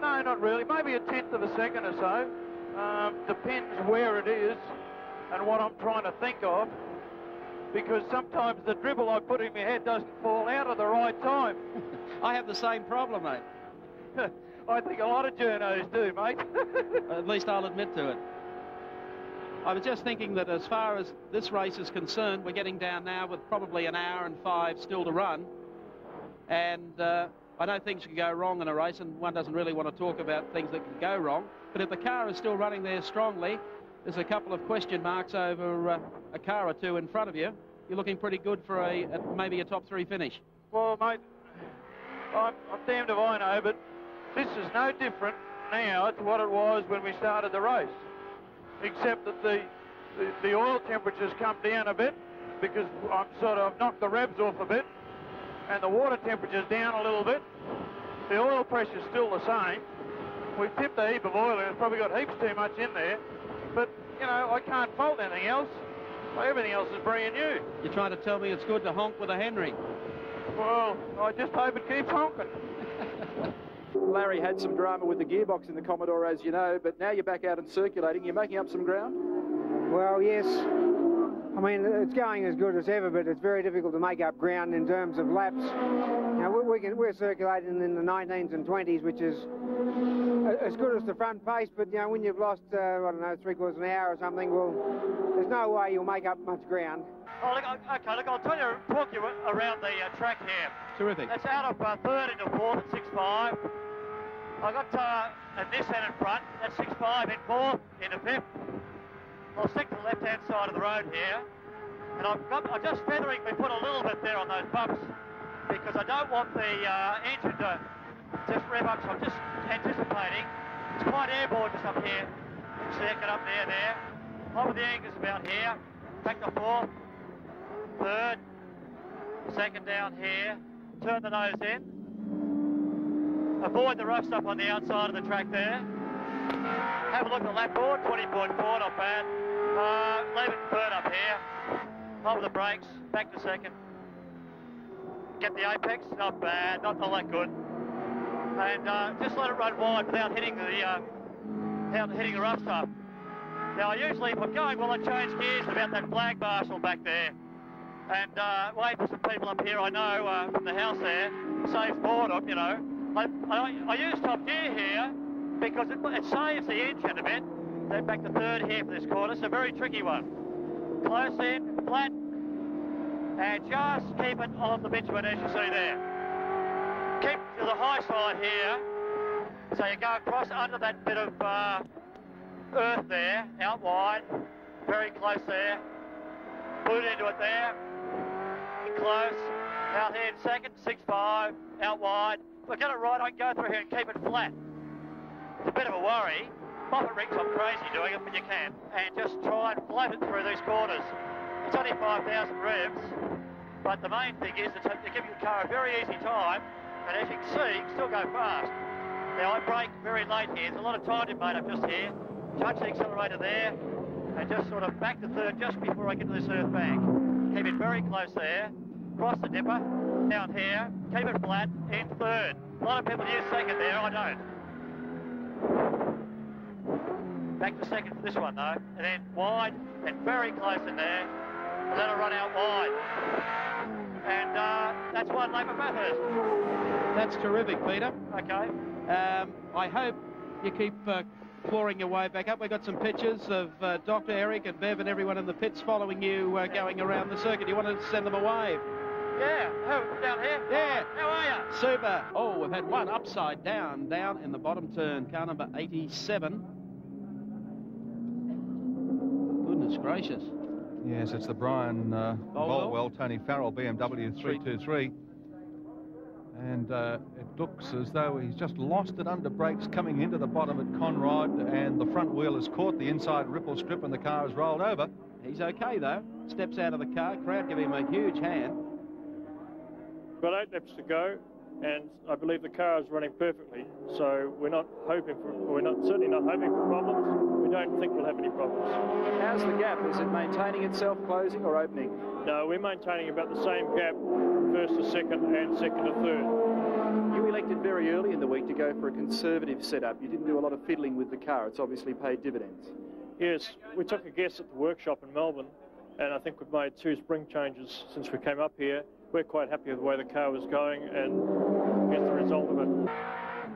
No, not really. Maybe a tenth of a second or so. Depends where it is and what I'm trying to think of, because sometimes the dribble I put in my head doesn't fall out at the right time. I have the same problem, mate. I think a lot of journos do, mate. At least I'll admit to it. I was just thinking that as far as this race is concerned, we're getting down now with probably an hour and 5 still to run. And I know things can go wrong in a race, and one doesn't really want to talk about things that can go wrong. But if the car is still running there strongly, there's a couple of question marks over a car or two in front of you. You're looking pretty good for maybe a top 3 finish. Well, mate, I'm damned if I know, but this is no different now to what it was when we started the race, except that the oil temperature's come down a bit because I've knocked the revs off a bit, and the water temperature's down a little bit. The oil pressure's still the same. We've tipped a heap of oil in. It's probably got heaps too much in there. But, you know, I can't fault anything else. Everything else is brand new. You're trying to tell me it's good to honk with a Henry? Well, I just hope it keeps honking. Larry had some drama with the gearbox in the Commodore, as you know, but now you're back out and circulating. You're making up some ground? Well, yes. I mean, it's going as good as ever, but it's very difficult to make up ground in terms of laps. Now, we're circulating in the 19s and 20s, which is as good as the front pace, but, you know, when you've lost, I don't know, 3/4 of an hour or something, well, there's no way you'll make up much ground. Oh, look, okay, look, I'll talk you around the track here. Terrific. It's out of 3rd into 4th at 6.5. I got a Nissan in front, that's 6.5 in 4th, into 5th. I'll stick to the left-hand side of the road here, and I'm just featheringly put a little bit there on those bumps because I don't want the engine to just rev up, so I'm just anticipating. It's quite airborne just up here. Second up there. Top of the anchor's about here. Back to 4th, 3rd, 2nd down here. Turn the nose in. Avoid the rough stuff on the outside of the track there. Have a look at the lap board, 20.4, not bad. 11th, 3rd up here. Over the brakes, back to 2nd. Get the apex, not bad, not all that good. And just let it run wide without hitting the rough stuff. Now, usually if I'm going well, I change gears about that flag marshal back there. And wait for some people up here I know from the house there. Saves boredom, you know. I use top gear here because it saves the engine a bit. Then back to 3rd here for this corner. It's a very tricky one. Close in, flat, and just keep it off the bitumen as you see there. Keep to the high side here, so you go across under that bit of earth there, out wide, very close there. Boot into it there, close, out here in 2nd, 6.5, out wide. If I get it right, I can go through here and keep it flat. It's a bit of a worry. Moffat rigs, I'm crazy doing it, but you can. And just try and float it through these corners. It's only 5,000 revs, but the main thing is to give your car a very easy time, and as you can see, you can still go fast. Now, I brake very late here. There's a lot of time to be made up just here. Touch the accelerator there, and just sort of back to 3rd just before I get to this earth bank. Keep it very close there. Cross the dipper, down here, keep it flat, in 3rd. A lot of people use 2nd there, I don't. Back to 2nd for this one though, and then wide, and very close in there, and then I'll run out wide. And that's 1 lap of Bathurst. That's terrific, Peter. Okay. I hope you keep clawing your way back up. We've got some pictures of Dr. Eric and Bev and everyone in the pits following you going around the circuit. You want to send them a wave? Yeah, down here? Yeah. How are you? Super. Oh, we've had one upside down in the bottom turn, car number 87. Goodness gracious. Yes, it's the Brian Bolwell, Tony Farrell BMW 323. And it looks as though he's just lost it under brakes coming into the bottom at Conrod, and the front wheel has caught the inside ripple strip and the car has rolled over. He's okay, though. Steps out of the car. Crowd give him a huge hand. Got 8 laps to go, and I believe the car is running perfectly. So we're certainly not hoping for problems. We don't think we'll have any problems. How's the gap? Is it maintaining itself, closing or opening? No, we're maintaining about the same gap, 1st to 2nd and 2nd to 3rd. You elected very early in the week to go for a conservative setup. You didn't do a lot of fiddling with the car. It's obviously paid dividends. Yes, we took a guess at the workshop in Melbourne, and I think we've made 2 spring changes since we came up here. We're quite happy with the way the car was going, and here's the result of it.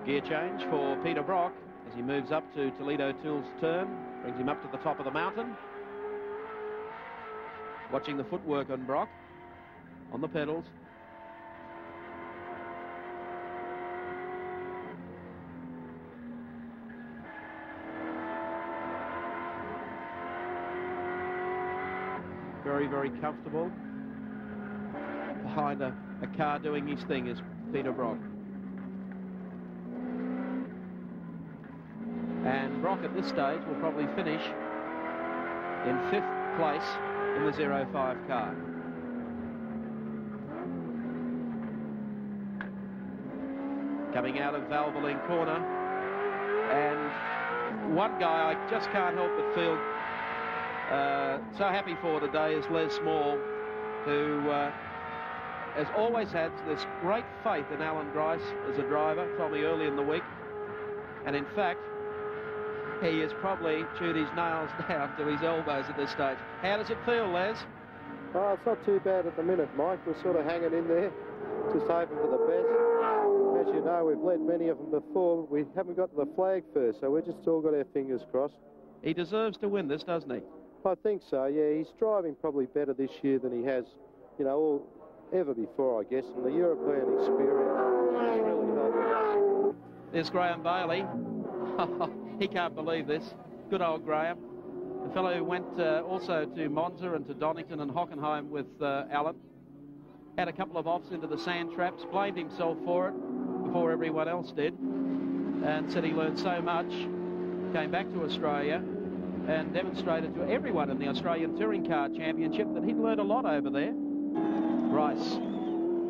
Gear change for Peter Brock as he moves up to Toledo Tools' turn, brings him up to the top of the mountain. Watching the footwork on Brock, on the pedals. very, very comfortable. Behind a car doing his thing is Peter Brock. And Brock at this stage will probably finish in 5th place in the 05 car. Coming out of Valvoline Corner, and one guy I just can't help but feel so happy for today is Les Small, who has always had this great faith in Alan Grice as a driver. Told me early in the week, and in fact he has probably chewed his nails down to his elbows at this stage. How does it feel, Les? Oh, it's not too bad at the minute, Mike. We're sort of hanging in there, just hoping for the best. As you know, we've led many of them before. We haven't got to the flag first, so we've just all got our fingers crossed. He deserves to win this, doesn't he? I think so, yeah. He's driving probably better this year than he has, you know, ever before, I guess. And the European experience really helped. There's Graham Bailey. He can't believe this. Good old Graham. The fellow who went also to Monza and to Donington and Hockenheim with Alan. Had a couple of offs into the sand traps, blamed himself for it before everyone else did, and said he learned so much. Came back to Australia and demonstrated to everyone in the Australian Touring Car Championship that he'd learned a lot over there. Rice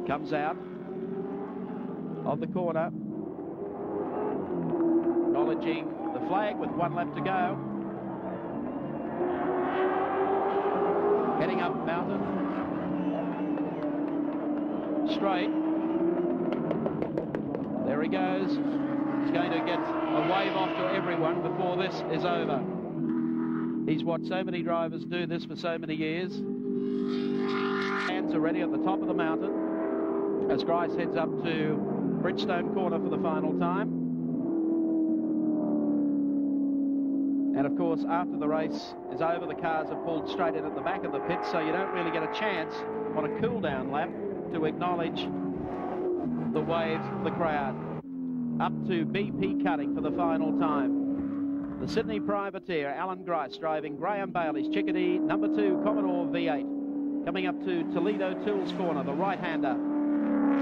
comes out of the corner, acknowledging the flag with 1 lap to go. Heading up mountain. Straight. There he goes. He's going to get a wave off to everyone before this is over. He's watched so many drivers do this for so many years. Hands are ready at the top of the mountain as Grice heads up to Bridgestone Corner for the final time. And of course, after the race is over, the cars are pulled straight in at the back of the pit, so you don't really get a chance on a cool-down lap to acknowledge the waves of the crowd. Up to BP Cutting for the final time. The Sydney privateer, Alan Grice, driving Graham Bailey's Chickadee #2 Commodore V8. Coming up to Toledo Tools Corner, the right-hander.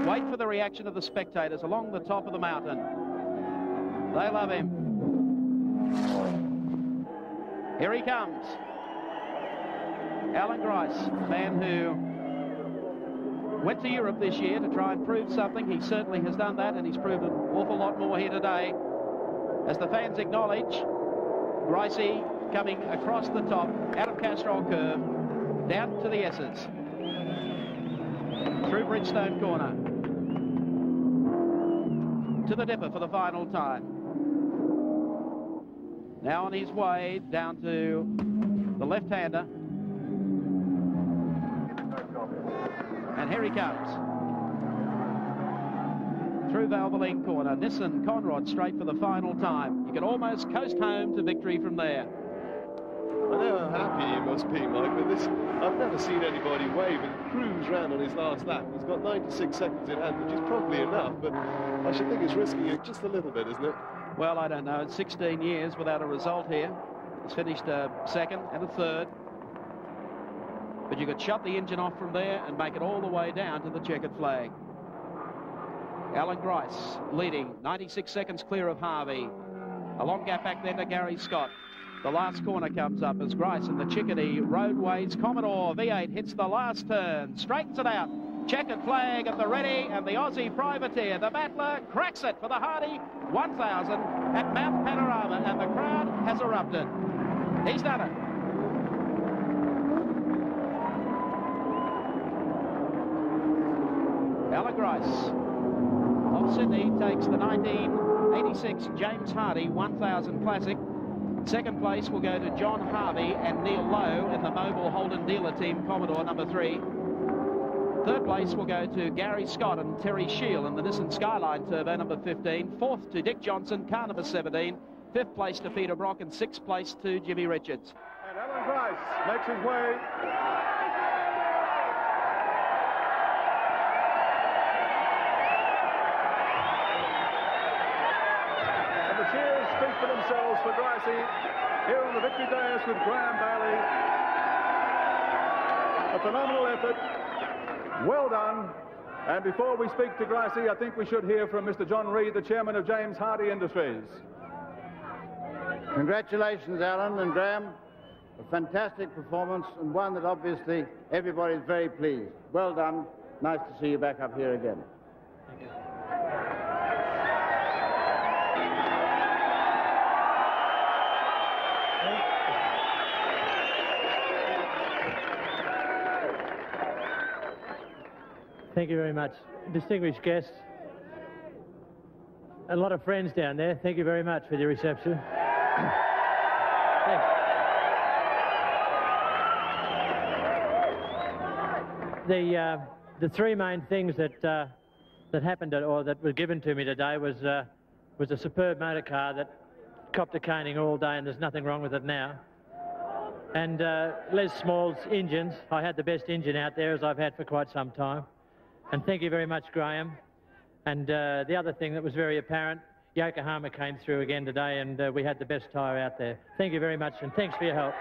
Wait for the reaction of the spectators along the top of the mountain. They love him. Here he comes. Alan Grice, a man who went to Europe this year to try and prove something. He certainly has done that, and he's proved an awful lot more here today. As the fans acknowledge, Gricey coming across the top, out of Castrol Curve, down to the S's. Through Bridgestone Corner. To the dipper for the final time. Now on his way down to the left-hander. And here he comes. Through Valvoline Corner. Nissan Conrad straight for the final time. You can almost coast home to victory from there. I know how happy he must be, Mike, but this, I've never seen anybody wave and cruise round on his last lap. He's got 96 seconds in hand, which is probably enough, but I should think he's risking it just a little bit, isn't it? Well, I don't know. It's 16 years without a result here. He's finished a second and a third. But you could shut the engine off from there and make it all the way down to the checkered flag. Alan Grice leading, 96 seconds clear of Harvey. A long gap back then to Gary Scott. The last corner comes up as Grice and the Chickadee Roadways Commodore V8 hits the last turn, straightens it out. Checkered flag at the ready, and the Aussie privateer, the battler, cracks it for the Hardy 1000 at Mount Panorama, and the crowd has erupted. He's done it. Alan Grice of Sydney takes the 1986 James Hardy 1000 Classic. Second place will go to John Harvey and Neil Lowe in the Mobile Holden Dealer Team Commodore #3. Third place will go to Gary Scott and Terry Shield in the Nissan Skyline Turbo #15. Fourth to Dick Johnson, car #17. Fifth place to Peter Brock, and sixth place to Jimmy Richards. And Alan Grice makes his way. And the cheers speak for themselves for Gricey here on the victory dais with Graham Bailey. A phenomenal effort. Well done. And before we speak to Gracie, I think we should hear from Mr. John Reid, the chairman of James Hardie Industries. Congratulations, Alan and Graham. A fantastic performance, and one that obviously everybody's very pleased. Well done. Nice to see you back up here again. Thank you. Thank you very much. Distinguished guests, a lot of friends down there, thank you very much for your reception. Thanks. The three main things that happened or that were given to me today was a superb motor car that copped a caning all day, and there's nothing wrong with it now. And Les Small's engines. I had the best engine out there as I've had for quite some time. And thank you very much, Graham. And the other thing that was very apparent, Yokohama came through again today, and we had the best tyre out there. Thank you very much, and thanks for your help.